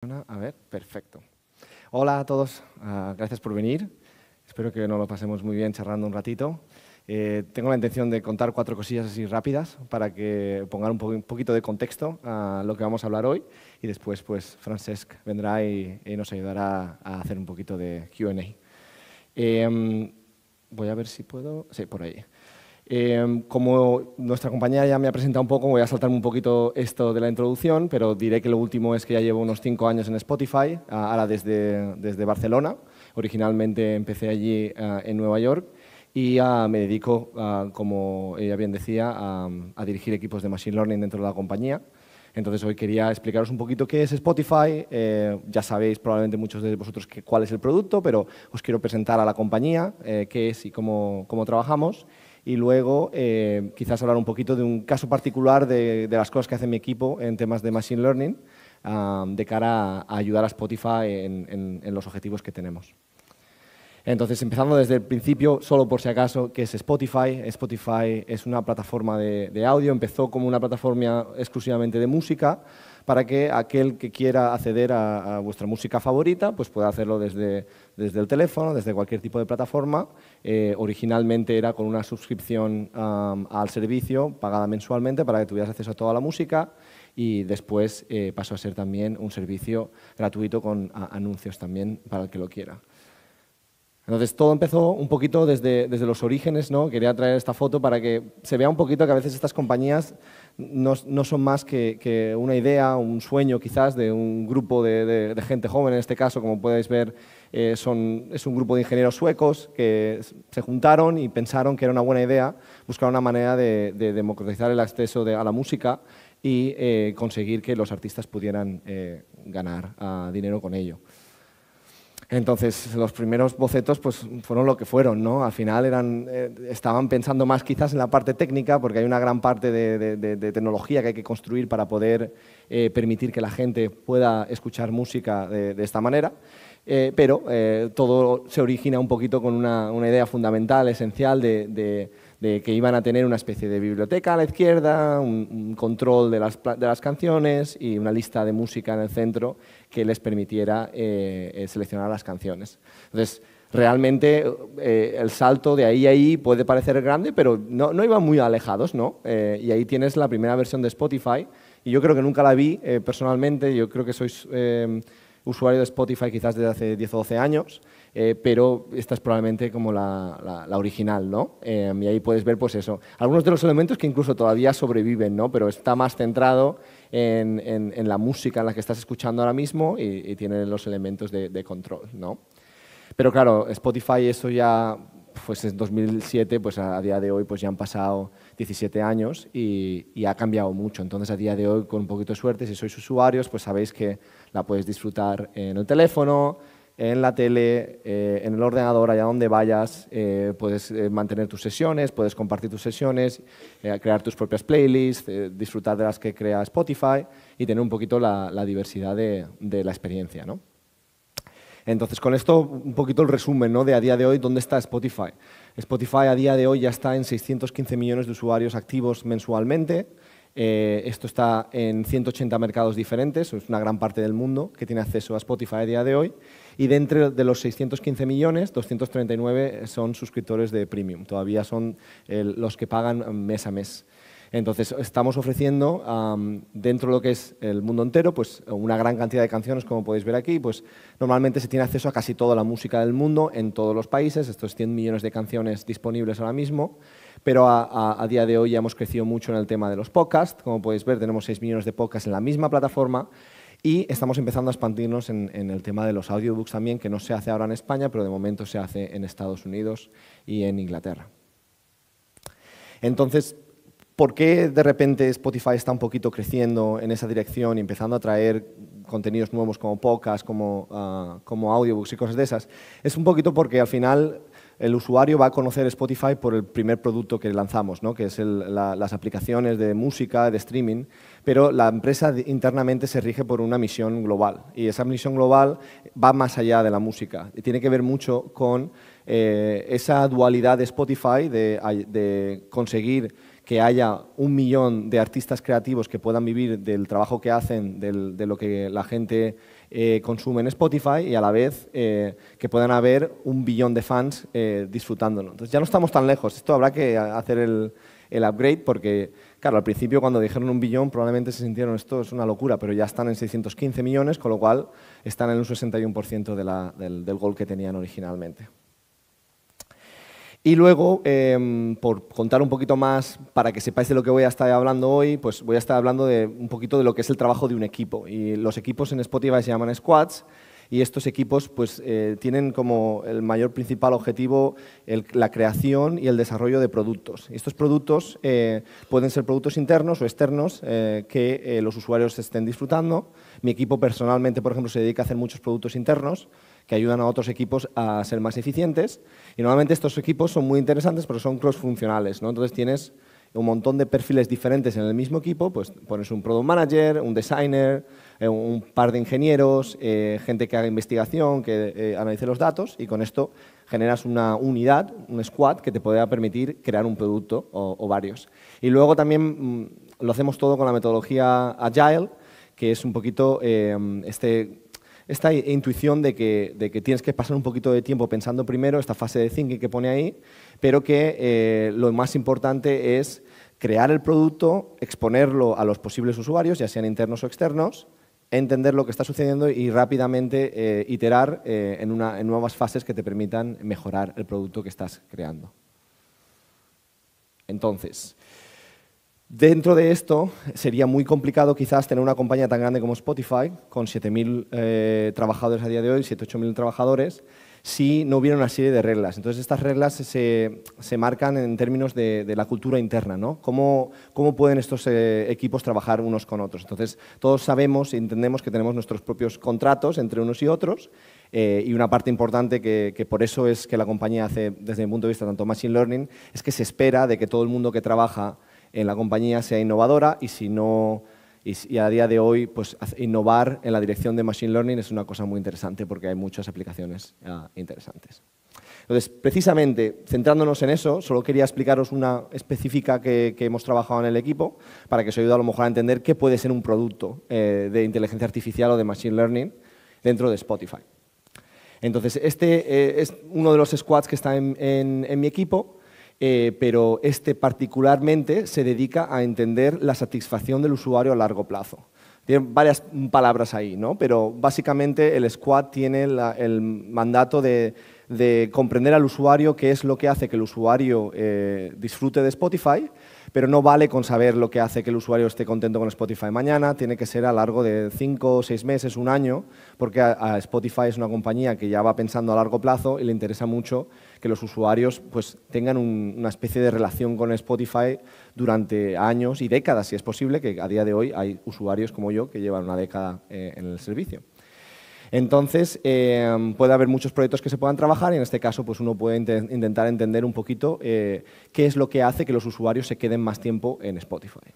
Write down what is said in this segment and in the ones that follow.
A ver, perfecto. Hola a todos, gracias por venir. Espero que nos lo pasemos muy bien charlando un ratito. Tengo la intención de contar 4 cosillas así rápidas para que pongan un poquito de contexto a lo que vamos a hablar hoy y después pues Francesc vendrá y nos ayudará a hacer un poquito de Q&A. Voy a ver si puedo... Sí, por ahí. Como nuestra compañera ya me ha presentado un poco, voy a saltarme un poquito esto de la introducción, pero diré que lo último es que ya llevo unos 5 años en Spotify, ahora desde Barcelona. Originalmente empecé allí en Nueva York y me dedico, como ella bien decía, a dirigir equipos de Machine Learning dentro de la compañía. Entonces hoy quería explicaros un poquito qué es Spotify. Ya sabéis probablemente muchos de vosotros cuál es el producto, pero os quiero presentar a la compañía, qué es y cómo trabajamos. Y luego quizás hablar un poquito de un caso particular de las cosas que hace mi equipo en temas de Machine Learning de cara a ayudar a Spotify en los objetivos que tenemos. Entonces, empezando desde el principio, solo por si acaso, ¿qué es Spotify? Spotify es una plataforma de audio, empezó como una plataforma exclusivamente de música para que aquel que quiera acceder a vuestra música favorita pues pueda hacerlo desde el teléfono, desde cualquier tipo de plataforma. Originalmente era con una suscripción al servicio pagada mensualmente para que tuvieras acceso a toda la música y después pasó a ser también un servicio gratuito con anuncios también para el que lo quiera. Entonces, todo empezó un poquito desde los orígenes, ¿no? Quería traer esta foto para que se vea un poquito que a veces estas compañías no son más que una idea, un sueño quizás de un grupo de gente joven, en este caso, como podéis ver, es un grupo de ingenieros suecos que se juntaron y pensaron que era una buena idea buscar una manera de democratizar el acceso a la música y conseguir que los artistas pudieran ganar dinero con ello. Entonces, los primeros bocetos pues, fueron lo que fueron, ¿no? Al final estaban pensando más quizás en la parte técnica, porque hay una gran parte de tecnología que hay que construir para poder permitir que la gente pueda escuchar música de esta manera, pero todo se origina un poquito con una idea fundamental, esencial, de que iban a tener una especie de biblioteca a la izquierda, un control de las canciones y una lista de música en el centro que les permitiera seleccionar las canciones. Entonces, realmente el salto de ahí a ahí puede parecer grande, pero no iban muy alejados, ¿no? Y ahí tienes la primera versión de Spotify, y yo creo que nunca la vi personalmente. Yo creo que sois usuario de Spotify quizás desde hace 10 o 12 años, pero esta es probablemente como la original, ¿no? Y ahí puedes ver, pues eso, algunos de los elementos que incluso todavía sobreviven, ¿no? Pero está más centrado en la música en la que estás escuchando ahora mismo y tiene los elementos de control, ¿no? Pero claro, Spotify, eso ya, pues en 2007, pues a día de hoy pues ya han pasado 17 años y ha cambiado mucho. Entonces, a día de hoy, con un poquito de suerte, si sois usuarios, pues sabéis que la podéis disfrutar en el teléfono, en la tele, en el ordenador, allá donde vayas. Puedes mantener tus sesiones, puedes compartir tus sesiones, crear tus propias playlists, disfrutar de las que crea Spotify y tener un poquito la diversidad de la experiencia, ¿no? Entonces, con esto, un poquito el resumen, ¿no? De a día de hoy, ¿dónde está Spotify? Spotify a día de hoy ya está en 615 millones de usuarios activos mensualmente. Esto está en 180 mercados diferentes, es una gran parte del mundo que tiene acceso a Spotify a día de hoy. Y dentro de los 615 millones, 239 son suscriptores de Premium, todavía son los que pagan mes a mes. Entonces, estamos ofreciendo dentro de lo que es el mundo entero pues una gran cantidad de canciones, como podéis ver aquí. Pues normalmente se tiene acceso a casi toda la música del mundo en todos los países, estos 100 millones de canciones disponibles ahora mismo, pero a día de hoy ya hemos crecido mucho en el tema de los podcasts. Como podéis ver, tenemos 6 millones de podcasts en la misma plataforma y estamos empezando a expandirnos en el tema de los audiobooks también, que no se hace ahora en España, pero de momento se hace en Estados Unidos y en Inglaterra. Entonces, ¿por qué de repente Spotify está un poquito creciendo en esa dirección y empezando a traer contenidos nuevos como podcasts, como audiobooks y cosas de esas? Es un poquito porque al final el usuario va a conocer Spotify por el primer producto que lanzamos, ¿no? Que es las aplicaciones de música, de streaming, pero la empresa internamente se rige por una misión global y esa misión global va más allá de la música y tiene que ver mucho con esa dualidad de Spotify de conseguir que haya 1 millón de artistas creativos que puedan vivir del trabajo que hacen, de lo que la gente consumen Spotify y a la vez que puedan haber 1 billón de fans disfrutándolo. Entonces ya no estamos tan lejos. Esto habrá que hacer el upgrade porque, claro, al principio cuando dijeron 1 billón probablemente se sintieron esto es una locura, pero ya están en 615 millones, con lo cual están en un 61% del goal que tenían originalmente. Y luego, por contar un poquito más, para que sepáis de lo que voy a estar hablando hoy, pues voy a estar hablando de un poquito de lo que es el trabajo de un equipo. Y los equipos en Spotify se llaman squads, y estos equipos pues, tienen como el mayor principal objetivo la creación y el desarrollo de productos. Estos productos pueden ser productos internos o externos que los usuarios estén disfrutando. Mi equipo personalmente, por ejemplo, se dedica a hacer muchos productos internos que ayudan a otros equipos a ser más eficientes. Y normalmente estos equipos son muy interesantes porque son cross-funcionales, ¿no? Entonces tienes un montón de perfiles diferentes en el mismo equipo, pues pones un product manager, un designer, un par de ingenieros, gente que haga investigación, que analice los datos y con esto generas una unidad, un squad que te pueda permitir crear un producto o varios. Y luego también lo hacemos todo con la metodología Agile, que es un poquito esta intuición de que tienes que pasar un poquito de tiempo pensando primero, esta fase de thinking que pone ahí, pero que lo más importante es crear el producto, exponerlo a los posibles usuarios, ya sean internos o externos, entender lo que está sucediendo y rápidamente iterar en nuevas fases que te permitan mejorar el producto que estás creando. Entonces, dentro de esto, sería muy complicado quizás tener una compañía tan grande como Spotify, con 7.000 trabajadores a día de hoy, 7.000 8.000 trabajadores, si no hubiera una serie de reglas. Entonces, estas reglas se marcan en términos de la cultura interna, ¿no? ¿Cómo pueden estos equipos trabajar unos con otros? Entonces, todos sabemos y entendemos que tenemos nuestros propios contratos entre unos y otros, y una parte importante que por eso es que la compañía hace, desde mi punto de vista, tanto Machine Learning, es que se espera de que todo el mundo que trabaja en la compañía sea innovadora y a día de hoy pues, innovar en la dirección de Machine Learning es una cosa muy interesante porque hay muchas aplicaciones interesantes. Entonces, precisamente, centrándonos en eso, solo quería explicaros una específica que hemos trabajado en el equipo para que os ayude a lo mejor a entender qué puede ser un producto de inteligencia artificial o de Machine Learning dentro de Spotify. Entonces, este es uno de los squads que está en mi equipo. Pero este particularmente se dedica a entender la satisfacción del usuario a largo plazo. Tiene varias palabras ahí, ¿no? Pero básicamente el squad tiene el mandato de comprender al usuario qué es lo que hace que el usuario disfrute de Spotify, pero no vale con saber lo que hace que el usuario esté contento con Spotify mañana, tiene que ser a lo largo de 5 o 6 meses, un año, porque a Spotify es una compañía que ya va pensando a largo plazo y le interesa mucho que los usuarios pues, tengan una especie de relación con Spotify durante años y décadas, si es posible, que a día de hoy hay usuarios como yo que llevan una década en el servicio. Entonces, puede haber muchos proyectos que se puedan trabajar y en este caso pues uno puede intentar entender un poquito qué es lo que hace que los usuarios se queden más tiempo en Spotify.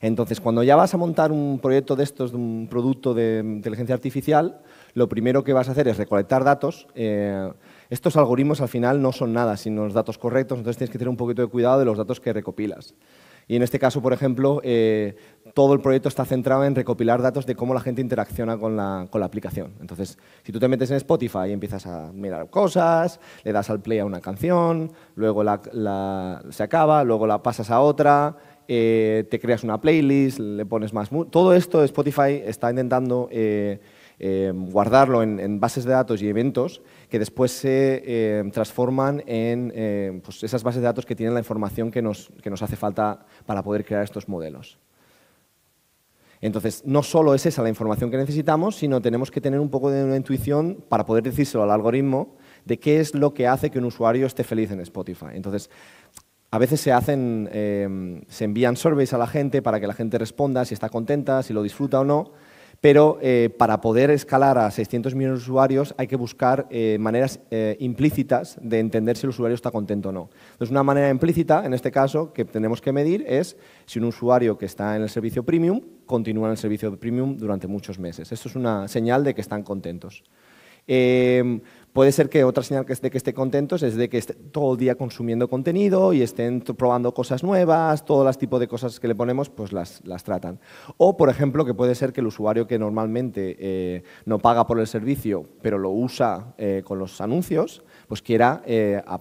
Entonces, cuando ya vas a montar un proyecto de estos, de un producto de inteligencia artificial, lo primero que vas a hacer es recolectar datos. Estos algoritmos al final no son nada sin los datos correctos, entonces tienes que tener un poquito de cuidado de los datos que recopilas. Y en este caso, por ejemplo, todo el proyecto está centrado en recopilar datos de cómo la gente interacciona con la aplicación. Entonces, si tú te metes en Spotify y empiezas a mirar cosas, le das al play a una canción, luego se acaba, luego la pasas a otra, te creas una playlist, le pones más... Todo esto Spotify está intentando guardarlo en bases de datos y eventos que después se transforman en pues esas bases de datos que tienen la información que nos hace falta para poder crear estos modelos. Entonces, no solo es esa la información que necesitamos, sino tenemos que tener un poco de una intuición para poder decírselo al algoritmo de qué es lo que hace que un usuario esté feliz en Spotify. Entonces, a veces se envían surveys a la gente para que la gente responda si está contenta, si lo disfruta o no, pero para poder escalar a 600 millones de usuarios hay que buscar maneras implícitas de entender si el usuario está contento o no. Entonces, una manera implícita, en este caso, que tenemos que medir es si un usuario que está en el servicio premium continúa en el servicio premium durante muchos meses. Esto es una señal de que están contentos. Puede ser que otra señal de que esté contentos es de que esté todo el día consumiendo contenido y estén probando cosas nuevas, todos los tipos de cosas que le ponemos, pues las tratan. O, por ejemplo, que puede ser que el usuario que normalmente no paga por el servicio, pero lo usa con los anuncios, pues quiera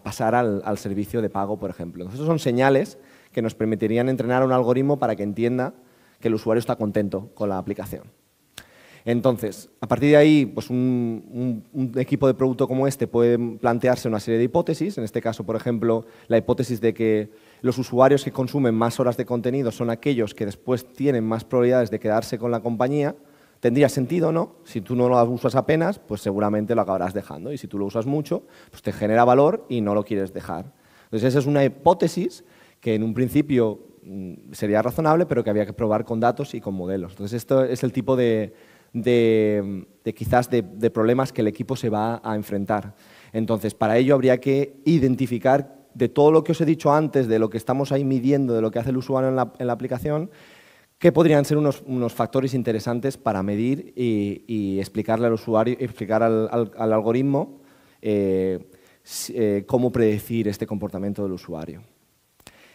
pasar al servicio de pago, por ejemplo. Entonces, son señales que nos permitirían entrenar un algoritmo para que entienda que el usuario está contento con la aplicación. Entonces, a partir de ahí, pues un equipo de producto como este puede plantearse una serie de hipótesis. En este caso, por ejemplo, la hipótesis de que los usuarios que consumen más horas de contenido son aquellos que después tienen más probabilidades de quedarse con la compañía. ¿Tendría sentido o no? Si tú no lo usas apenas, pues seguramente lo acabarás dejando. Y si tú lo usas mucho, pues te genera valor y no lo quieres dejar. Entonces, esa es una hipótesis que en un principio sería razonable, pero que había que probar con datos y con modelos. Entonces, esto es el tipo de problemas que el equipo se va a enfrentar. Entonces, para ello habría que identificar de todo lo que os he dicho antes, de lo que estamos ahí midiendo, de lo que hace el usuario en la aplicación, qué podrían ser unos factores interesantes para medir y explicarle al usuario, explicar al algoritmo cómo predecir este comportamiento del usuario.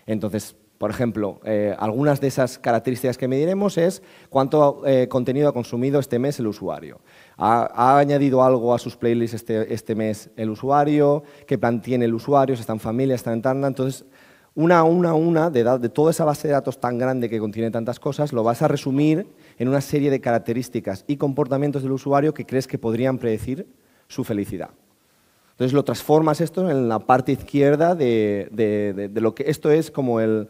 Entonces, por ejemplo, algunas de esas características que mediremos es cuánto contenido ha consumido este mes el usuario. ¿Ha añadido algo a sus playlists este mes el usuario? ¿Qué plan tiene el usuario? ¿Si está en familia? ¿Está en tanda? Entonces, de toda esa base de datos tan grande que contiene tantas cosas, lo vas a resumir en una serie de características y comportamientos del usuario que crees que podrían predecir su felicidad. Entonces, lo transformas esto en la parte izquierda de lo que esto es como el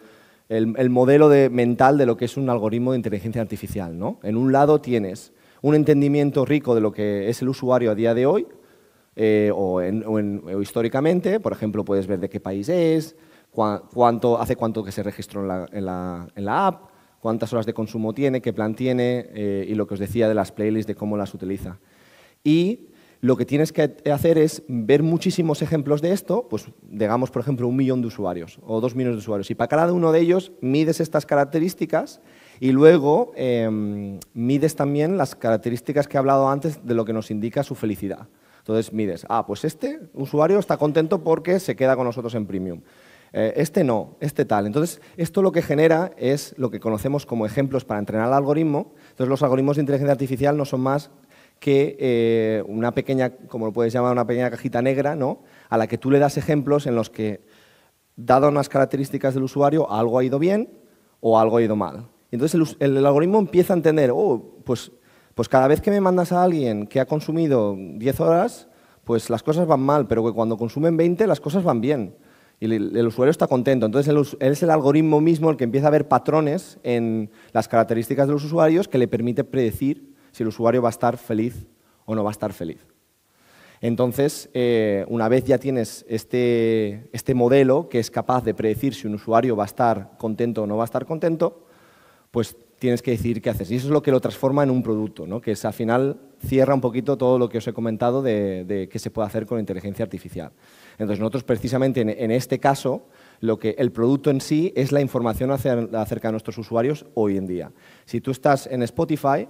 modelo mental de lo que es un algoritmo de inteligencia artificial, ¿no? En un lado tienes un entendimiento rico de lo que es el usuario a día de hoy o históricamente. Por ejemplo, puedes ver de qué país es, hace cuánto que se registró en la app, cuántas horas de consumo tiene, qué plan tiene y lo que os decía de las playlists, de cómo las utiliza. Y lo que tienes que hacer es ver muchísimos ejemplos de esto, pues digamos, por ejemplo, 1 millón de usuarios o 2 millones de usuarios. Y para cada uno de ellos mides estas características y luego mides también las características que he hablado antes de lo que nos indica su felicidad. Entonces mides, pues este usuario está contento porque se queda con nosotros en Premium. Este no, este tal. Entonces, esto lo que genera es lo que conocemos como ejemplos para entrenar al algoritmo. Entonces, los algoritmos de inteligencia artificial no son más que una pequeña, como lo puedes llamar, una pequeña cajita negra, ¿no? A la que tú le das ejemplos en los que, dadas unas características del usuario, algo ha ido bien o algo ha ido mal. Entonces el algoritmo empieza a entender, pues cada vez que me mandas a alguien que ha consumido 10 horas, pues las cosas van mal, pero que cuando consumen 20 las cosas van bien. Y el usuario está contento. Entonces es el algoritmo mismo el que empieza a ver patrones en las características de los usuarios que le permite predecir si el usuario va a estar feliz o no va a estar feliz. Entonces, una vez ya tienes este modelo que es capaz de predecir si un usuario va a estar contento o no va a estar contento, pues tienes que decidir qué haces. Y eso es lo que lo transforma en un producto, ¿no? Que es, al final cierra un poquito todo lo que os he comentado de qué se puede hacer con inteligencia artificial. Entonces, nosotros precisamente en este caso, el producto en sí es la información acerca de nuestros usuarios hoy en día. Si tú estás en Spotify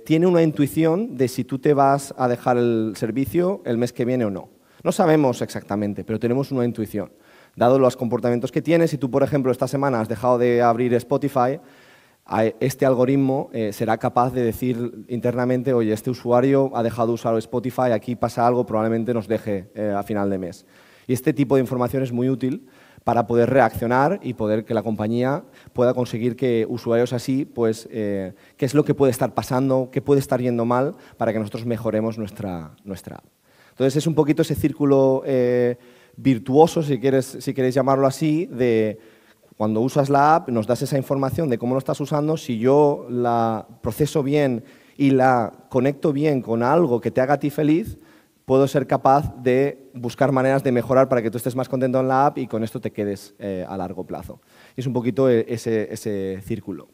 tiene una intuición de si tú te vas a dejar el servicio el mes que viene o no. No sabemos exactamente, pero tenemos una intuición. Dado los comportamientos que tienes, si tú, por ejemplo, esta semana has dejado de abrir Spotify, este algoritmo será capaz de decir internamente, oye, este usuario ha dejado de usar Spotify, aquí pasa algo, probablemente nos deje a final de mes. Y este tipo de información es muy útil para poder reaccionar y poder que la compañía pueda conseguir que usuarios así, pues, qué es lo que puede estar pasando, qué puede estar yendo mal para que nosotros mejoremos nuestra app. Entonces, es un poquito ese círculo virtuoso, si queréis llamarlo así, de cuando usas la app, nos das esa información de cómo lo estás usando. Si yo la proceso bien y la conecto bien con algo que te haga a ti feliz, puedo ser capaz de buscar maneras de mejorar para que tú estés más contento en la app y con esto te quedes a largo plazo. Y es un poquito ese círculo.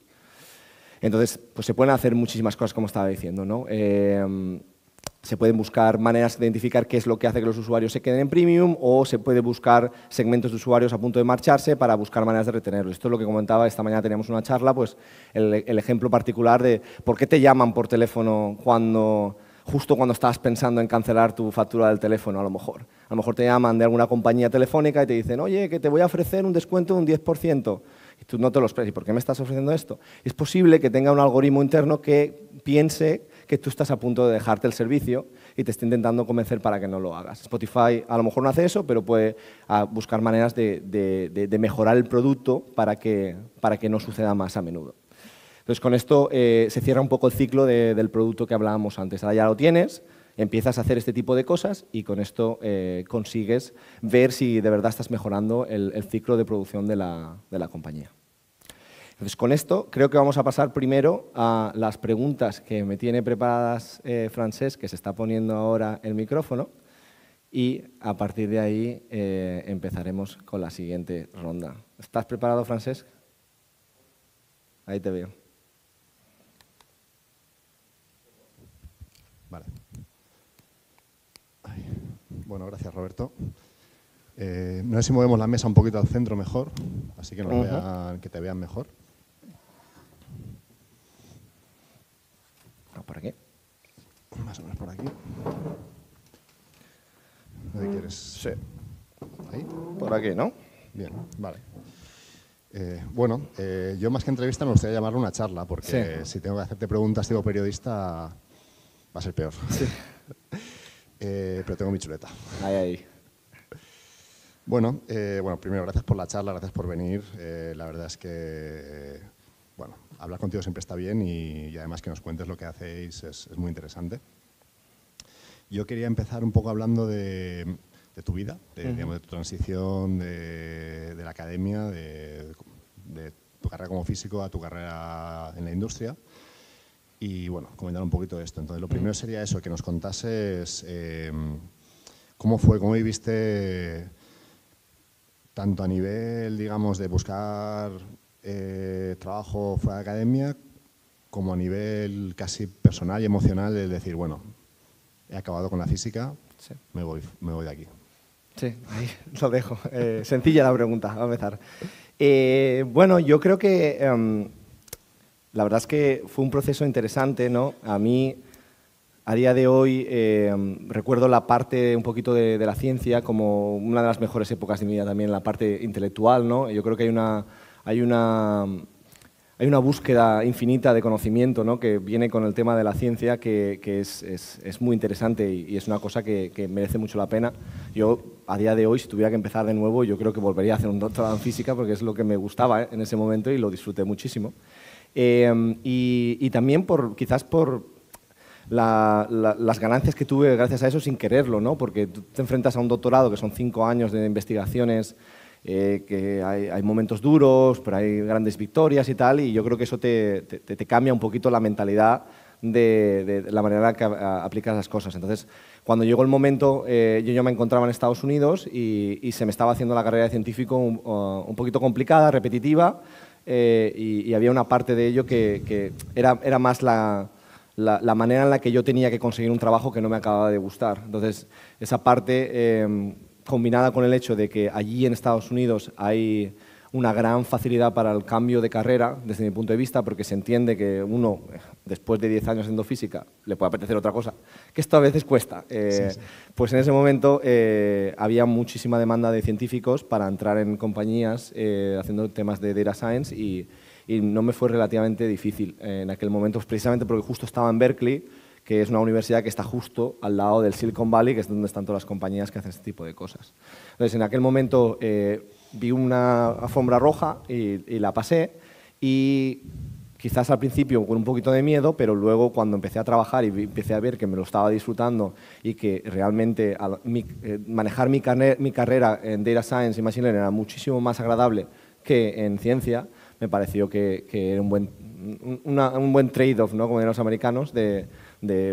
Entonces, pues se pueden hacer muchísimas cosas, como estaba diciendo, ¿no? Se pueden buscar maneras de identificar qué es lo que hace que los usuarios se queden en Premium, o se puede buscar segmentos de usuarios a punto de marcharse para buscar maneras de retenerlos. Esto es lo que comentaba, esta mañana teníamos una charla, pues el ejemplo particular de por qué te llaman por teléfono cuando justo cuando estabas pensando en cancelar tu factura del teléfono, a lo mejor. A lo mejor te llaman de alguna compañía telefónica y te dicen, oye, que te voy a ofrecer un descuento de un 10%. Y tú no te lo esperas. ¿Y por qué me estás ofreciendo esto? Es posible que tenga un algoritmo interno que piense que tú estás a punto de dejarte el servicio y te esté intentando convencer para que no lo hagas. Spotify a lo mejor no hace eso, pero puede buscar maneras de mejorar el producto para que no suceda más a menudo. Entonces, con esto se cierra un poco el ciclo del producto que hablábamos antes. Ahora ya lo tienes, empiezas a hacer este tipo de cosas y con esto consigues ver si de verdad estás mejorando el ciclo de producción de la compañía. Entonces, con esto creo que vamos a pasar primero a las preguntas que me tiene preparadas Francesc, que se está poniendo ahora el micrófono, y a partir de ahí empezaremos con la siguiente ronda. ¿Estás preparado, Francesc? Ahí te veo. Vale. Bueno, gracias, Roberto. No sé si movemos la mesa un poquito al centro mejor, así que, que te vean mejor. ¿Por aquí? Más o menos por aquí. ¿Dónde quieres? Sí. ¿Ahí? Por aquí, ¿no? Bien, vale. Bueno, yo más que entrevista me gustaría llamarlo una charla, porque si tengo que hacerte preguntas tipo periodista va a ser peor. Sí. Pero tengo mi chuleta. Ahí. Bueno, primero, gracias por la charla, gracias por venir. La verdad es que, hablar contigo siempre está bien y además que nos cuentes lo que hacéis es muy interesante. Yo quería empezar un poco hablando de tu vida, digamos, de tu transición de la academia, de tu carrera como físico a tu carrera en la industria. Y bueno, comentar un poquito de esto. Entonces, lo primero sería eso, que nos contases cómo fue, cómo viviste tanto a nivel, digamos, de buscar trabajo fuera de academia, como a nivel casi personal y emocional, de decir, bueno, he acabado con la física, me voy de aquí. Sí, ahí lo dejo. Sencilla la pregunta, a empezar. Bueno, yo creo que la verdad es que fue un proceso interesante, ¿no? A mí, a día de hoy, recuerdo la parte un poquito de la ciencia como una de las mejores épocas de mi vida también, la parte intelectual, ¿no? Yo creo que hay una búsqueda infinita de conocimiento, ¿no? Que viene con el tema de la ciencia que es muy interesante y es una cosa que merece mucho la pena. Yo, a día de hoy, si tuviera que empezar de nuevo, yo creo que volvería a hacer un doctorado en física porque es lo que me gustaba en ese momento y lo disfruté muchísimo. Y también quizás por las ganancias que tuve gracias a eso sin quererlo, ¿no? Porque tú te enfrentas a un doctorado que son 5 años de investigaciones, que hay momentos duros, pero hay grandes victorias y tal, y yo creo que eso te cambia un poquito la mentalidad de la manera en que aplicas las cosas. Entonces, cuando llegó el momento, yo me encontraba en Estados Unidos y se me estaba haciendo la carrera de científico un poquito complicada, repetitiva, y había una parte de ello que era más la manera en la que yo tenía que conseguir un trabajo que no me acababa de gustar. Entonces, esa parte, combinada con el hecho de que allí en Estados Unidos hay una gran facilidad para el cambio de carrera, desde mi punto de vista, porque se entiende que uno, después de 10 años haciendo física, le puede apetecer otra cosa, que esto a veces cuesta. Pues en ese momento había muchísima demanda de científicos para entrar en compañías haciendo temas de data science y no me fue relativamente difícil en aquel momento, pues precisamente porque justo estaba en Berkeley, que es una universidad que está justo al lado del Silicon Valley, que es donde están todas las compañías que hacen este tipo de cosas. Entonces, en aquel momento vi una alfombra roja y la pasé, y quizás al principio con un poquito de miedo, pero luego cuando empecé a trabajar y empecé a ver que me lo estaba disfrutando y que realmente manejar mi carrera en Data Science y Machine Learning era muchísimo más agradable que en ciencia, me pareció que era un buen trade-off, ¿no? Como de los americanos,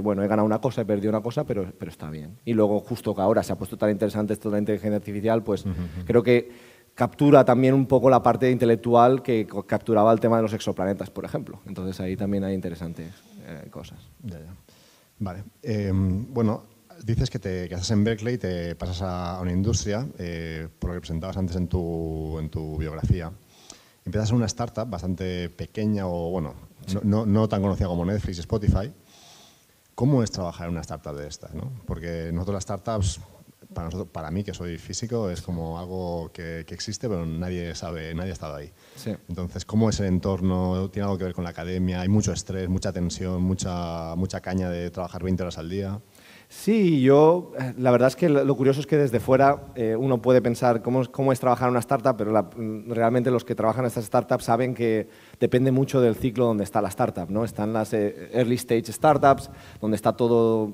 bueno, he ganado una cosa, he perdido una cosa, pero está bien. Y luego, justo que ahora se ha puesto tan interesante esto de la inteligencia artificial, pues creo que captura también un poco la parte intelectual que capturaba el tema de los exoplanetas, por ejemplo. Entonces, ahí también hay interesantes cosas. Ya. Vale. Bueno, dices que estás en Berkeley y te pasas a una industria, por lo que presentabas antes en tu biografía. Empiezas en una startup bastante pequeña o, bueno, no tan conocida como Netflix y Spotify, ¿Cómo es trabajar en una startup de estas, ¿no? Porque nosotros las startups, para mí, que soy físico, es como algo que existe, pero nadie sabe, nadie ha estado ahí. Sí. Entonces, ¿cómo es el entorno? ¿Tiene algo que ver con la academia? ¿Hay mucho estrés, mucha tensión, mucha caña de trabajar 20 horas al día? Sí, la verdad es que lo curioso es que desde fuera uno puede pensar cómo es trabajar en una startup, pero realmente los que trabajan en estas startups saben que depende mucho del ciclo donde está la startup, ¿no? Están las early stage startups, donde está todo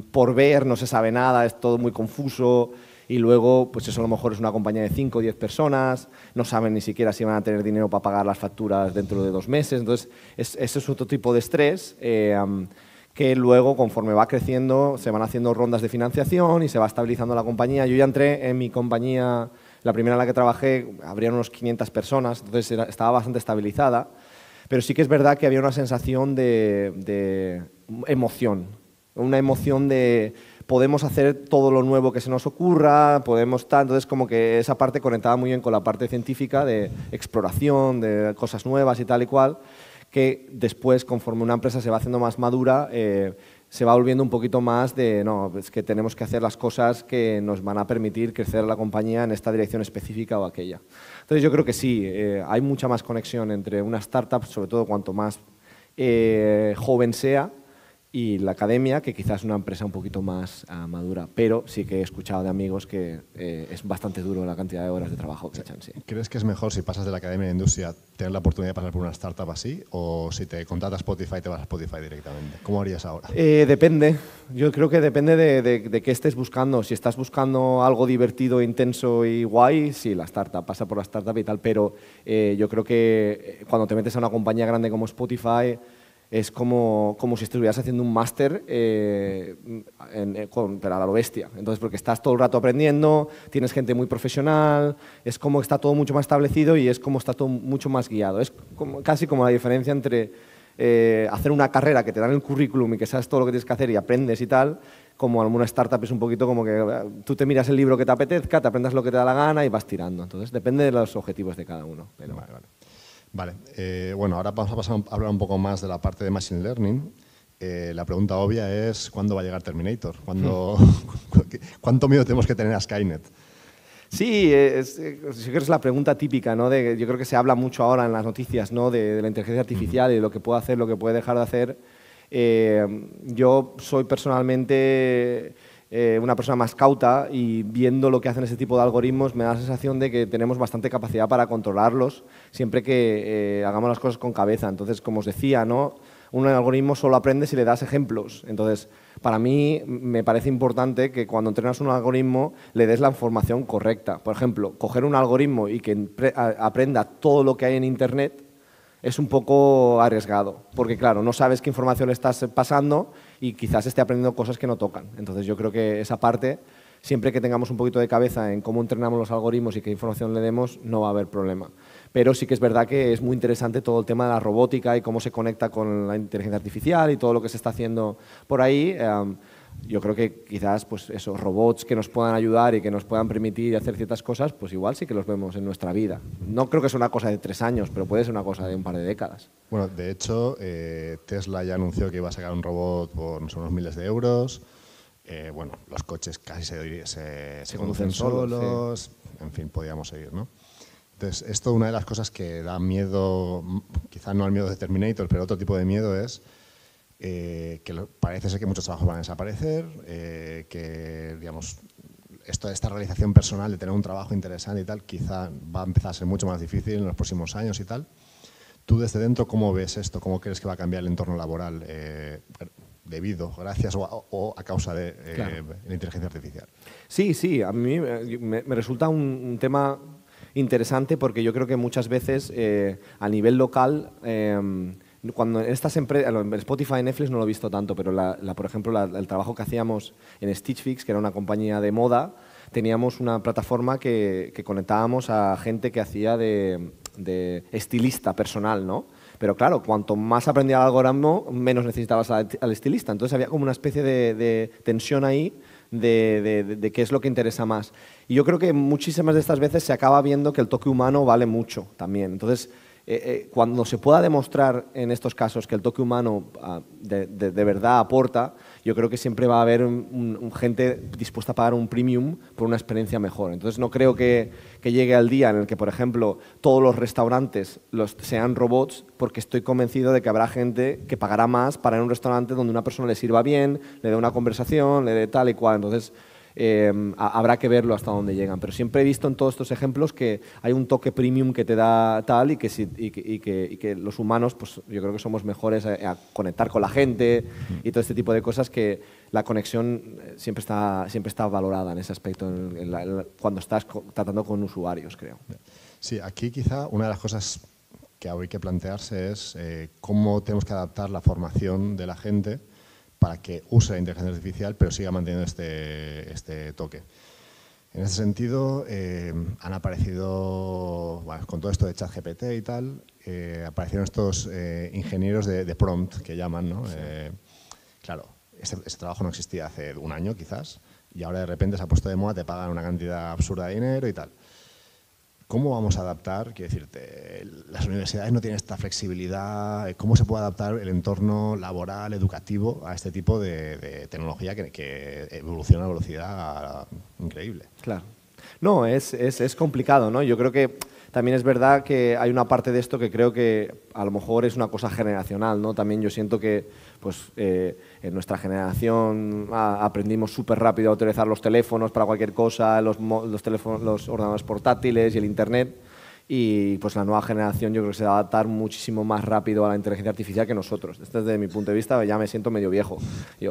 por ver, no se sabe nada, es todo muy confuso, y luego, pues eso a lo mejor es una compañía de 5 o 10 personas, no saben ni siquiera si van a tener dinero para pagar las facturas dentro de 2 meses, entonces ese es otro tipo de estrés. Que luego, conforme va creciendo, se van haciendo rondas de financiación y se va estabilizando la compañía. Yo ya entré en mi compañía, la primera en la que trabajé, habrían unos 500 personas, entonces estaba bastante estabilizada, pero sí que es verdad que había una sensación de emoción, una emoción de podemos hacer todo lo nuevo que se nos ocurra, podemos tal, entonces como que esa parte conectaba muy bien con la parte científica de exploración, de cosas nuevas y tal y cual, que después, conforme una empresa se va haciendo más madura, se va volviendo un poquito más de, no, es que tenemos que hacer las cosas que nos van a permitir crecer la compañía en esta dirección específica o aquella. Entonces yo creo que sí, hay mucha más conexión entre una startup, sobre todo cuanto más joven sea, y la academia, que quizás es una empresa un poquito más madura, pero sí que he escuchado de amigos que es bastante duro la cantidad de horas de trabajo que echan. Sí. ¿Crees que es mejor si pasas de la academia a la industria tener la oportunidad de pasar por una startup así o si te contrata Spotify te vas a Spotify directamente? ¿Cómo harías ahora? Depende. Yo creo que depende de qué estés buscando. Si estás buscando algo divertido, intenso y guay, sí, la startup, pasa por la startup y tal, pero yo creo que cuando te metes a una compañía grande como Spotify, es como si estuvieras haciendo un máster pero a lo bestia. Entonces, porque estás todo el rato aprendiendo, tienes gente muy profesional, es como que está todo mucho más establecido y es como está todo mucho más guiado. Es casi como la diferencia entre hacer una carrera que te dan el currículum y que sabes todo lo que tienes que hacer y aprendes y tal, como alguna startup es un poquito como que tú te miras el libro que te apetezca, te aprendas lo que te da la gana y vas tirando. Entonces, depende de los objetivos de cada uno. Pero vale. Vale, bueno, ahora vamos a pasar a hablar un poco más de la parte de Machine Learning. La pregunta obvia es, ¿cuándo va a llegar Terminator? ¿Cuánto miedo tenemos que tener a Skynet? Sí, sí que es la pregunta típica, ¿no? Yo creo que se habla mucho ahora en las noticias, ¿no? de la inteligencia artificial y de lo que puede hacer, lo que puede dejar de hacer. Yo soy personalmente una persona más cauta y viendo lo que hacen ese tipo de algoritmos me da la sensación de que tenemos bastante capacidad para controlarlos siempre que hagamos las cosas con cabeza. Entonces, como os decía, ¿no? Un algoritmo solo aprende si le das ejemplos. Entonces, para mí me parece importante que cuando entrenas un algoritmo le des la información correcta. Por ejemplo, coger un algoritmo y que aprenda todo lo que hay en Internet es un poco arriesgado, porque claro, no sabes qué información le estás pasando y quizás esté aprendiendo cosas que no tocan. Entonces yo creo que esa parte, siempre que tengamos un poquito de cabeza en cómo entrenamos los algoritmos y qué información le demos, no va a haber problema. Pero sí que es verdad que es muy interesante todo el tema de la robótica y cómo se conecta con la inteligencia artificial y todo lo que se está haciendo por ahí. Yo creo que quizás pues esos robots que nos puedan ayudar y que nos puedan permitir hacer ciertas cosas, pues igual sí que los vemos en nuestra vida. No creo que sea una cosa de 3 años, pero puede ser una cosa de un par de décadas. Bueno, de hecho, Tesla ya anunció que iba a sacar un robot por unos miles de euros. Bueno, los coches casi se conducen solos. Sí. En fin, podíamos seguir, ¿no? Entonces, esto una de las cosas que da miedo, quizá no al miedo de Terminator, pero otro tipo de miedo es que parece ser que muchos trabajos van a desaparecer, que digamos, esta realización personal de tener un trabajo interesante y tal, quizá va a empezar a ser mucho más difícil en los próximos años y tal. Tú desde dentro, ¿cómo ves esto? ¿Cómo crees que va a cambiar el entorno laboral gracias o a causa de la inteligencia artificial? Sí, a mí me resulta un tema interesante porque yo creo que muchas veces a nivel local cuando estas empresas, Spotify y Netflix no lo he visto tanto, pero por ejemplo el trabajo que hacíamos en Stitch Fix, que era una compañía de moda, teníamos una plataforma que conectábamos a gente que hacía de estilista personal, ¿no? Pero claro, cuanto más aprendía el algoritmo, menos necesitabas al estilista. Entonces había como una especie de tensión ahí de qué es lo que interesa más. Y yo creo que muchísimas de estas veces se acaba viendo que el toque humano vale mucho también. Entonces, cuando se pueda demostrar en estos casos que el toque humano de verdad aporta, yo creo que siempre va a haber gente dispuesta a pagar un premium por una experiencia mejor. Entonces no creo que llegue al día en el que, por ejemplo, todos los restaurantes sean robots, porque estoy convencido de que habrá gente que pagará más para ir a un restaurante donde una persona le sirva bien, le dé una conversación, le dé tal y cual. Entonces habrá que verlo hasta dónde llegan. Pero siempre he visto en todos estos ejemplos que hay un toque premium que te da tal y que los humanos, pues yo creo que somos mejores a conectar con la gente y todo este tipo de cosas, que la conexión siempre está valorada en ese aspecto cuando estás tratando con usuarios, creo. Sí, aquí quizá una de las cosas que hay que plantearse es cómo tenemos que adaptar la formación de la gente para que use la inteligencia artificial, pero siga manteniendo este toque. En ese sentido, han aparecido, bueno, con todo esto de ChatGPT y tal, aparecieron estos ingenieros de prompt, que llaman, ¿no? Sí. Claro, ese trabajo no existía hace un año, quizás, y ahora de repente se ha puesto de moda, te pagan una cantidad absurda de dinero y tal. ¿Cómo vamos a adaptar? Quiero decirte, las universidades no tienen esta flexibilidad. ¿Cómo se puede adaptar el entorno laboral, educativo, a este tipo de tecnología que evoluciona a una velocidad increíble? Claro. No, es complicado, ¿no? Yo creo que también es verdad que hay una parte de esto que creo que a lo mejor es una cosa generacional, ¿no? También yo siento que pues, en nuestra generación aprendimos súper rápido a utilizar los teléfonos para cualquier cosa, los ordenadores portátiles y el Internet, y pues la nueva generación yo creo que se va a adaptar muchísimo más rápido a la inteligencia artificial que nosotros. Desde mi punto de vista ya me siento medio viejo, y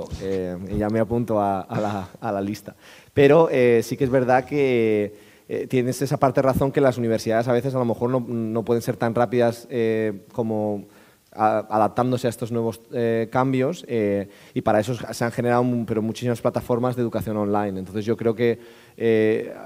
ya me apunto a la lista. Pero sí que es verdad que tienes esa parte de razón, que las universidades a veces a lo mejor no pueden ser tan rápidas como adaptándose a estos nuevos cambios, y para eso se han generado muchísimas plataformas de educación online. Entonces yo creo que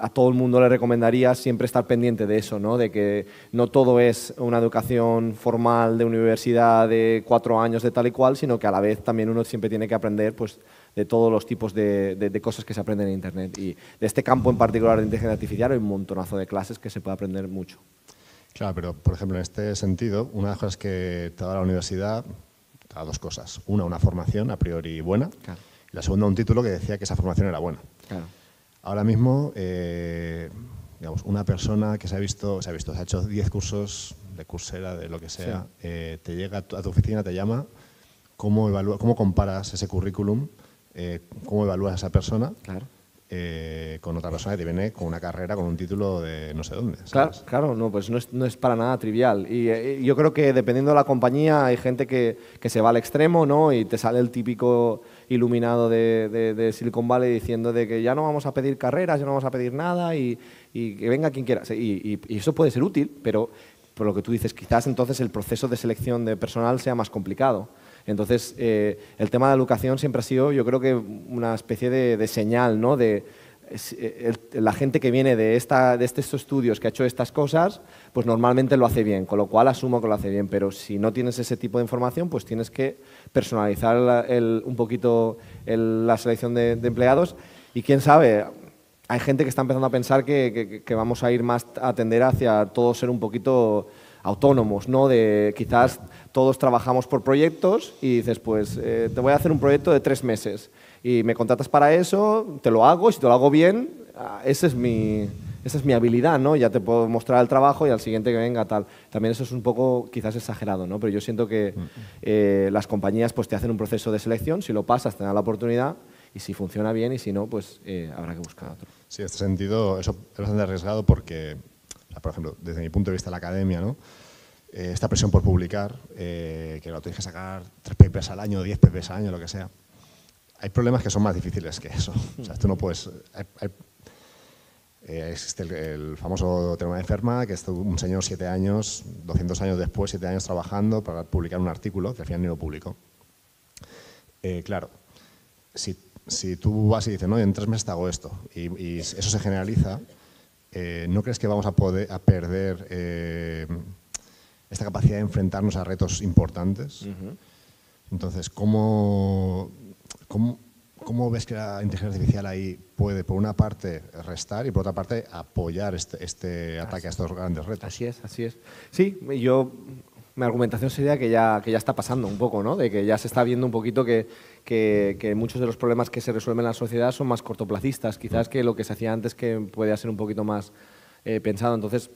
a todo el mundo le recomendaría siempre estar pendiente de eso, ¿no? De que no todo es una educación formal de universidad de 4 años de tal y cual, sino que a la vez también uno siempre tiene que aprender pues, de todos los tipos de cosas que se aprenden en Internet. Y de este campo en particular de inteligencia artificial hay un montonazo de clases que se puede aprender mucho. Claro, pero por ejemplo, en este sentido, una de las cosas que te da la universidad, te da dos cosas. Una formación a priori buena, Claro. Y la segunda, un título que decía que esa formación era buena. Claro. Ahora mismo, digamos, una persona que se ha hecho 10 cursos de Coursera, de lo que sea, Sí. te llega a tu oficina, te llama, ¿cómo comparas ese currículum? ¿Cómo evalúas a esa persona? Claro. Con otra persona que te viene con una carrera, con un título de no sé dónde. ¿Sabes? Claro, no, pues no es para nada trivial. Y yo creo que dependiendo de la compañía hay gente que se va al extremo, ¿no? Y te sale el típico iluminado de Silicon Valley diciendo de que ya no vamos a pedir carreras, ya no vamos a pedir nada y que venga quien quiera. Y eso puede ser útil, pero por lo que tú dices, quizás entonces el proceso de selección de personal sea más complicado. Entonces, el tema de la educación siempre ha sido, yo creo que una especie de señal, ¿no? La gente que viene de estos estudios, que ha hecho estas cosas, pues normalmente lo hace bien, con lo cual asumo que lo hace bien, pero si no tienes ese tipo de información, pues tienes que personalizar un poquito la selección de empleados, y quién sabe, hay gente que está empezando a pensar que vamos a ir más a tender hacia todo ser un poquito autónomos, ¿no? De quizás todos trabajamos por proyectos y dices, pues te voy a hacer un proyecto de 3 meses y me contratas para eso, te lo hago, y si te lo hago bien, esa es mi habilidad, ¿no? Ya te puedo mostrar el trabajo y al siguiente que venga tal. También eso es un poco quizás exagerado, ¿no? Pero yo siento que las compañías pues te hacen un proceso de selección, si lo pasas te dan la oportunidad, y si funciona bien, y si no, pues habrá que buscar otro. Sí, en este sentido eso es bastante arriesgado porque, por ejemplo, desde mi punto de vista de la academia, ¿no? Esta presión por publicar, que lo tienes que sacar 3 papers al año, 10 papers al año, lo que sea. Hay problemas que son más difíciles que eso. O sea, tú no puedes... existe el famoso teorema de Fermat, que es un señor 7 años, 200 años después, 7 años trabajando para publicar un artículo que al final ni lo publicó. Claro, si tú vas y dices, no, en 3 meses te hago esto, y eso se generaliza, ¿no crees que vamos a perder esta capacidad de enfrentarnos a retos importantes? Entonces, ¿cómo ¿cómo ves que la inteligencia artificial ahí puede, por una parte, restar y por otra parte, apoyar este ataque a estos grandes retos? Así es, así es. Sí, mi argumentación sería que ya está pasando un poco, ¿no? De que ya se está viendo un poquito que muchos de los problemas que se resuelven en la sociedad son más cortoplacistas, quizás que lo que se hacía antes, que podía ser un poquito más pensado. Entonces,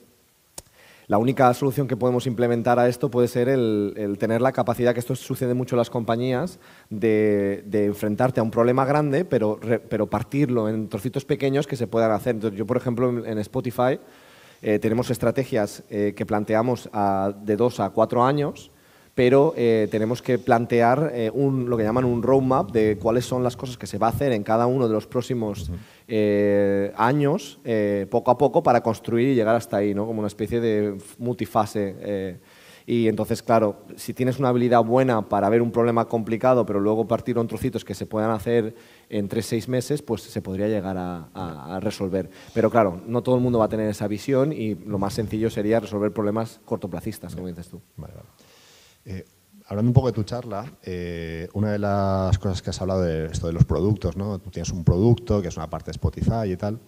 la única solución que podemos implementar a esto puede ser el tener la capacidad, que esto sucede mucho en las compañías, de enfrentarte a un problema grande, pero partirlo en trocitos pequeños que se puedan hacer. Entonces, yo, por ejemplo, en Spotify tenemos estrategias que planteamos de 2 a 4 años, pero tenemos que plantear lo que llaman un roadmap de cuáles son las cosas que se va a hacer en cada uno de los próximos años, poco a poco, para construir y llegar hasta ahí, ¿no? Como una especie de multifase. Y entonces, claro, si tienes una habilidad buena para ver un problema complicado, pero luego partirlo en trocitos que se puedan hacer en 3-6 meses, pues se podría llegar a resolver. Pero claro, no todo el mundo va a tener esa visión y lo más sencillo sería resolver problemas cortoplacistas, como dices tú. Vale, vale. Hablando un poco de tu charla, una de las cosas que has hablado de esto de los productos, ¿no? Tú tienes un producto que es una parte de Spotify y tal.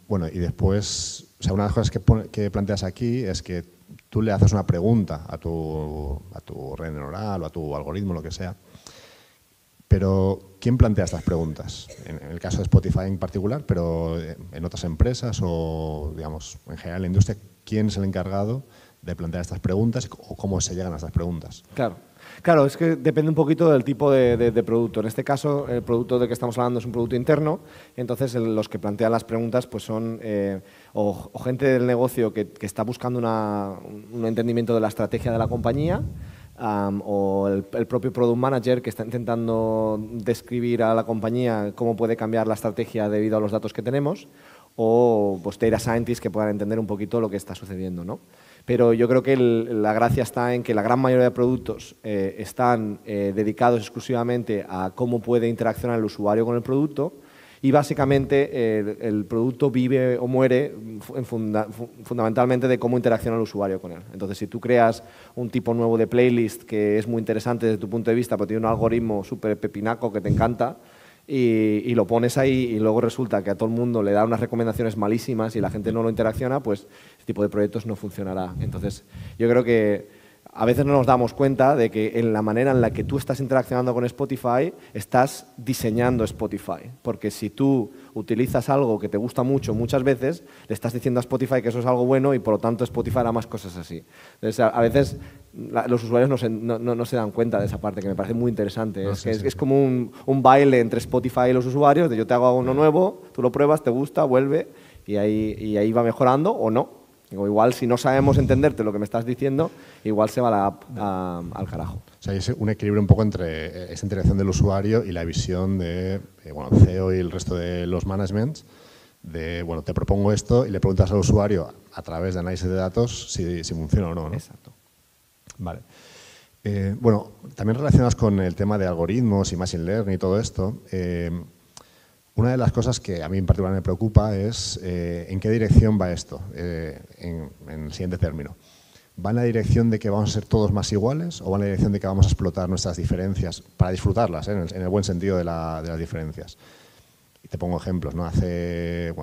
Bueno, y después, o sea, una de las cosas que planteas aquí es que tú le haces una pregunta a tu red neuronal o a tu algoritmo, lo que sea. Pero, ¿quién plantea estas preguntas? En el caso de Spotify en particular, pero en otras empresas o, digamos, en general en la industria, ¿quién es el encargado de plantear estas preguntas o cómo se llegan a estas preguntas? Claro, es que depende un poquito del tipo de producto. En este caso, el producto de que estamos hablando es un producto interno, entonces los que plantean las preguntas pues son o gente del negocio que está buscando un entendimiento de la estrategia de la compañía, o el propio Product Manager que está intentando describir a la compañía cómo puede cambiar la estrategia debido a los datos que tenemos, o pues, Data Scientists que puedan entender un poquito lo que está sucediendo, ¿no? Pero yo creo que la gracia está en que la gran mayoría de productos están dedicados exclusivamente a cómo puede interaccionar el usuario con el producto, y básicamente el producto vive o muere fundamentalmente de cómo interacciona el usuario con él. Entonces, si tú creas un tipo nuevo de playlist que es muy interesante desde tu punto de vista, pero tiene un algoritmo súper pepinaco que te encanta, y lo pones ahí y luego resulta que a todo el mundo le da unas recomendaciones malísimas y la gente no lo interacciona, pues este tipo de proyectos no funcionará. Entonces, yo creo que a veces no nos damos cuenta de que en la manera en la que tú estás interaccionando con Spotify, estás diseñando Spotify. Porque si tú utilizas algo que te gusta mucho muchas veces, le estás diciendo a Spotify que eso es algo bueno y por lo tanto Spotify hará más cosas así. Entonces, a veces los usuarios no se dan cuenta de esa parte, que me parece muy interesante. No, es como un baile entre Spotify y los usuarios, de yo te hago uno nuevo, tú lo pruebas, te gusta, vuelve y ahí va mejorando o no. O igual, si no sabemos entenderte lo que me estás diciendo, igual se va al carajo. O sea, hay un equilibrio un poco entre esa interacción del usuario y la visión de CEO y el resto de los managements de, bueno, te propongo esto y le preguntas al usuario a través de análisis de datos si funciona o no, ¿no? Exacto. Vale. Bueno, también relacionadas con el tema de algoritmos y machine learning y todo esto, una de las cosas que a mí en particular me preocupa es en qué dirección va esto, en el siguiente término. ¿Va en la dirección de que vamos a ser todos más iguales o va en la dirección de que vamos a explotar nuestras diferencias para disfrutarlas, en el buen sentido de las diferencias? Y te pongo ejemplos, ¿no?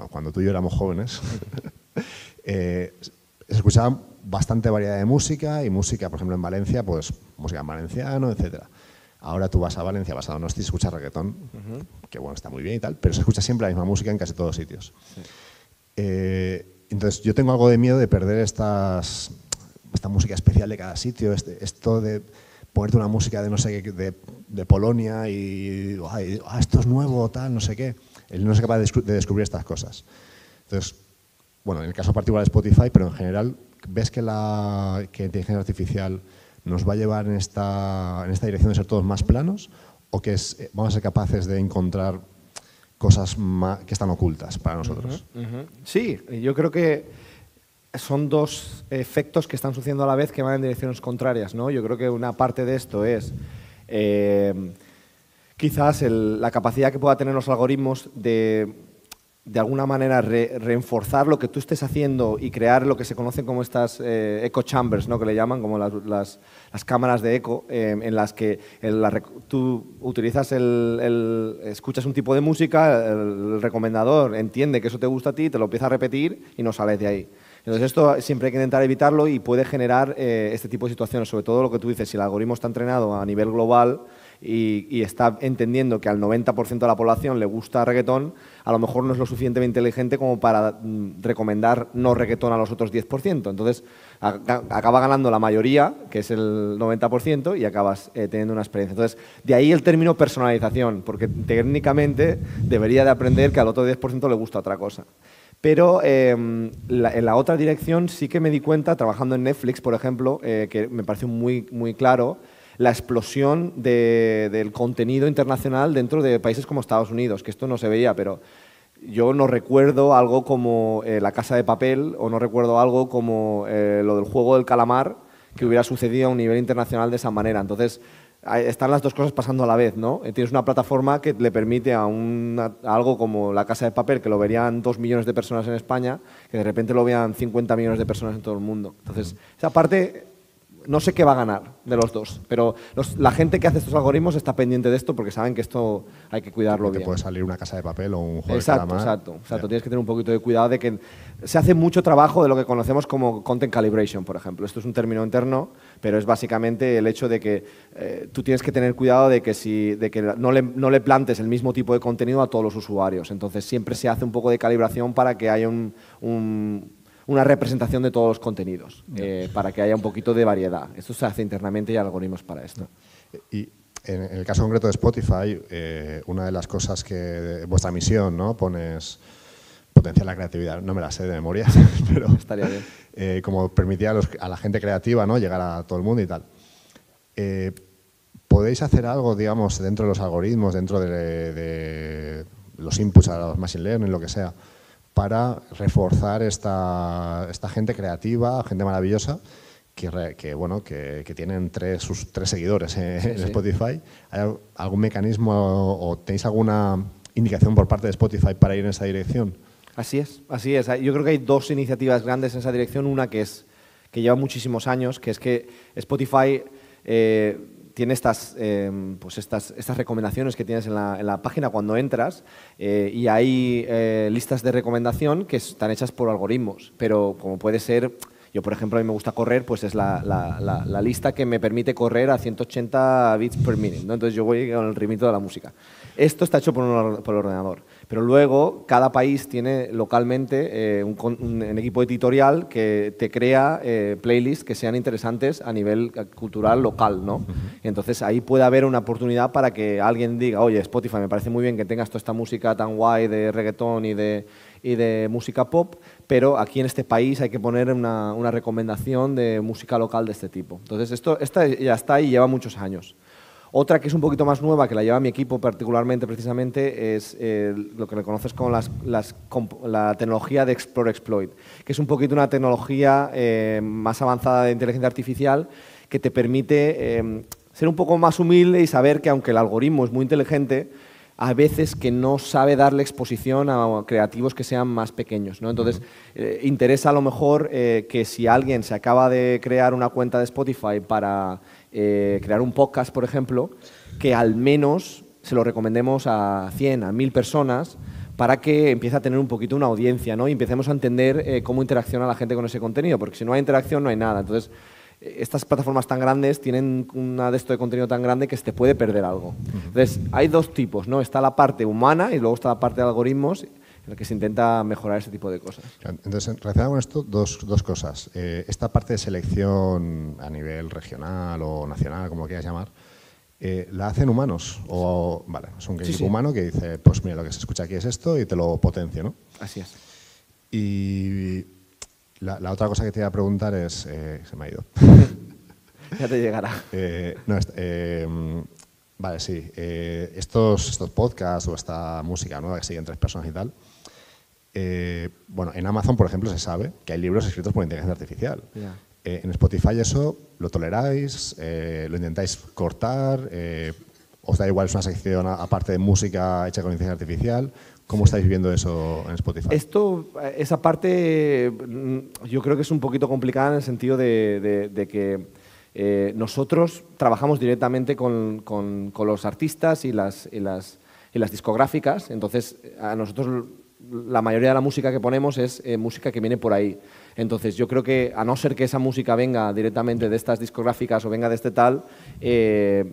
Cuando tú y yo éramos jóvenes, se escuchaba bastante variedad de música y música, por ejemplo, en Valencia, pues música en valenciano, etcétera. Ahora tú vas a Valencia, vas a Donosti y escuchas reggaetón, que bueno, está muy bien y tal, pero se escucha siempre la misma música en casi todos sitios. Sí. Entonces, yo tengo algo de miedo de perder esta música especial de cada sitio, esto de ponerte una música de no sé qué, de Polonia y esto es nuevo, tal, no sé qué. Él no es capaz de descubrir estas cosas. Entonces, bueno, en el caso particular de Spotify, pero en general, ¿ves que la inteligencia artificial nos va a llevar en esta dirección de ser todos más planos o que vamos a ser capaces de encontrar cosas que están ocultas para nosotros? Sí, yo creo que son dos efectos que están sucediendo a la vez que van en direcciones contrarias, ¿no? Yo creo que una parte de esto es quizás la capacidad que pueda tener los algoritmos de de alguna manera reforzar lo que tú estés haciendo y crear lo que se conocen como estas echo chambers, ¿no? Que le llaman, como las cámaras de eco, en las que tú utilizas escuchas un tipo de música, el recomendador entiende que eso te gusta a ti, te lo empieza a repetir y no sales de ahí. Entonces esto siempre hay que intentar evitarlo y puede generar este tipo de situaciones, sobre todo lo que tú dices, si el algoritmo está entrenado a nivel global y está entendiendo que al 90% de la población le gusta reggaetón, a lo mejor no es lo suficientemente inteligente como para recomendar no reggaetón a los otros 10%. Entonces acaba ganando la mayoría, que es el 90%, y acabas teniendo una experiencia. Entonces, de ahí el término personalización, porque técnicamente debería de aprender que al otro 10% le gusta otra cosa. Pero en la otra dirección sí que me di cuenta, trabajando en Netflix, por ejemplo, que me pareció muy, muy claro, la explosión del contenido internacional dentro de países como Estados Unidos, que esto no se veía, pero yo no recuerdo algo como La Casa de Papel o no recuerdo algo como lo del juego del calamar que hubiera sucedido a un nivel internacional de esa manera. Entonces, están las dos cosas pasando a la vez, ¿no? Tienes una plataforma que le permite a algo como La Casa de Papel, que lo verían 2 millones de personas en España, que de repente lo vean 50 millones de personas en todo el mundo. Entonces, esa parte no sé qué va a ganar de los dos, pero la gente que hace estos algoritmos está pendiente de esto porque saben que esto hay que cuidarlo bien. Te puede salir Una Casa de Papel o un juego de calamar. Exacto. Tienes que tener un poquito de cuidado de que se hace mucho trabajo de lo que conocemos como content calibration, por ejemplo. Esto es un término interno, pero es básicamente el hecho de que tú tienes que tener cuidado de que no le plantes el mismo tipo de contenido a todos los usuarios. Entonces siempre se hace un poco de calibración para que haya una representación de todos los contenidos, para que haya un poquito de variedad. Esto se hace internamente y hay algoritmos para esto. Y en el caso concreto de Spotify, una de las cosas que vuestra misión, ¿no? Pones potenciar la creatividad, no me la sé de memoria, pero estaría bien. Como permitía a la gente creativa, ¿no? Llegar a todo el mundo y tal. ¿Podéis hacer algo, digamos, dentro de los algoritmos, dentro de los inputs a los machine learning, lo que sea, para reforzar esta gente creativa, gente maravillosa, que tienen sus tres seguidores en Spotify? ¿Hay algún mecanismo o tenéis alguna indicación por parte de Spotify para ir en esa dirección? Así es. Yo creo que hay dos iniciativas grandes en esa dirección. Una que lleva muchísimos años, que es que Spotify tiene estas recomendaciones que tienes en la página cuando entras y hay listas de recomendación que están hechas por algoritmos, pero como puede ser, yo por ejemplo a mí me gusta correr, pues es la lista que me permite correr a 180 bits per minute, ¿no? Entonces yo voy con el ritmito de la música. Esto está hecho por el ordenador, pero luego cada país tiene localmente un equipo editorial que te crea playlists que sean interesantes a nivel cultural local, ¿no? Y entonces ahí puede haber una oportunidad para que alguien diga, oye, Spotify, me parece muy bien que tengas toda esta música tan guay de reggaetón y de música pop, pero aquí en este país hay que poner una recomendación de música local de este tipo. Entonces esta ya está y lleva muchos años. Otra que es un poquito más nueva, que la lleva mi equipo particularmente, precisamente, es lo que le conoces como la tecnología de Explore-Exploit, que es un poquito una tecnología más avanzada de inteligencia artificial que te permite ser un poco más humilde y saber que aunque el algoritmo es muy inteligente, a veces que no sabe darle exposición a creativos que sean más pequeños, ¿no? Entonces, interesa a lo mejor que si alguien se acaba de crear una cuenta de Spotify para crear un podcast, por ejemplo, que al menos se lo recomendemos a 100, a 1000 personas para que empiece a tener un poquito una audiencia, ¿no? Y empecemos a entender cómo interacciona la gente con ese contenido, porque si no hay interacción no hay nada. Entonces, estas plataformas tan grandes tienen una de esto de contenido tan grande que se te puede perder algo. Entonces, hay dos tipos, ¿no? Está la parte humana y luego está la parte de algoritmos en la que se intenta mejorar ese tipo de cosas. Entonces, relacionado con esto, dos cosas. Esta parte de selección a nivel regional o nacional, como lo quieras llamar, ¿la hacen humanos? O, vale, es un equipo humano que dice, pues mira, lo que se escucha aquí es esto y te lo potencio, ¿no? Así es. Y la otra cosa que te iba a preguntar es... se me ha ido. Ya te llegará. Vale, sí. Estos podcasts o esta música nueva que siguen 3 personas y tal, bueno, en Amazon, por ejemplo, se sabe que hay libros escritos por inteligencia artificial. Yeah. En Spotify eso lo toleráis, lo intentáis cortar, os da igual, es una sección aparte de música hecha con inteligencia artificial? ¿Cómo estáis viviendo eso en Spotify? Esa parte yo creo que es un poquito complicada en el sentido de que nosotros trabajamos directamente con los artistas y las discográficas, entonces a nosotros la mayoría de la música que ponemos es música que viene por ahí. Entonces yo creo que a no ser que esa música venga directamente de estas discográficas o venga de este tal,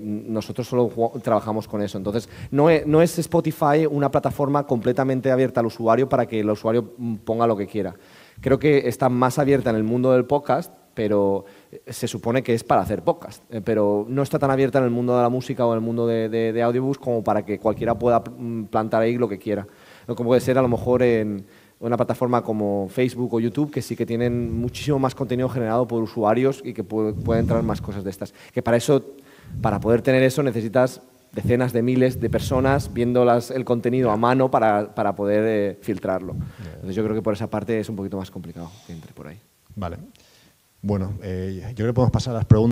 nosotros solo trabajamos con eso. Entonces no es Spotify una plataforma completamente abierta al usuario para que el usuario ponga lo que quiera. Creo que está más abierta en el mundo del podcast, pero se supone que es para hacer podcast, pero no está tan abierta en el mundo de la música o en el mundo de audiobooks como para que cualquiera pueda plantar ahí lo que quiera. Lo que puede ser a lo mejor en una plataforma como Facebook o YouTube, que sí que tienen muchísimo más contenido generado por usuarios y que pueden entrar más cosas de estas. Que para eso, para poder tener eso, necesitas decenas de miles de personas viendo el contenido a mano para poder filtrarlo. Entonces yo creo que por esa parte es un poquito más complicado que entre por ahí. Vale. Bueno, yo creo que podemos pasar a las preguntas.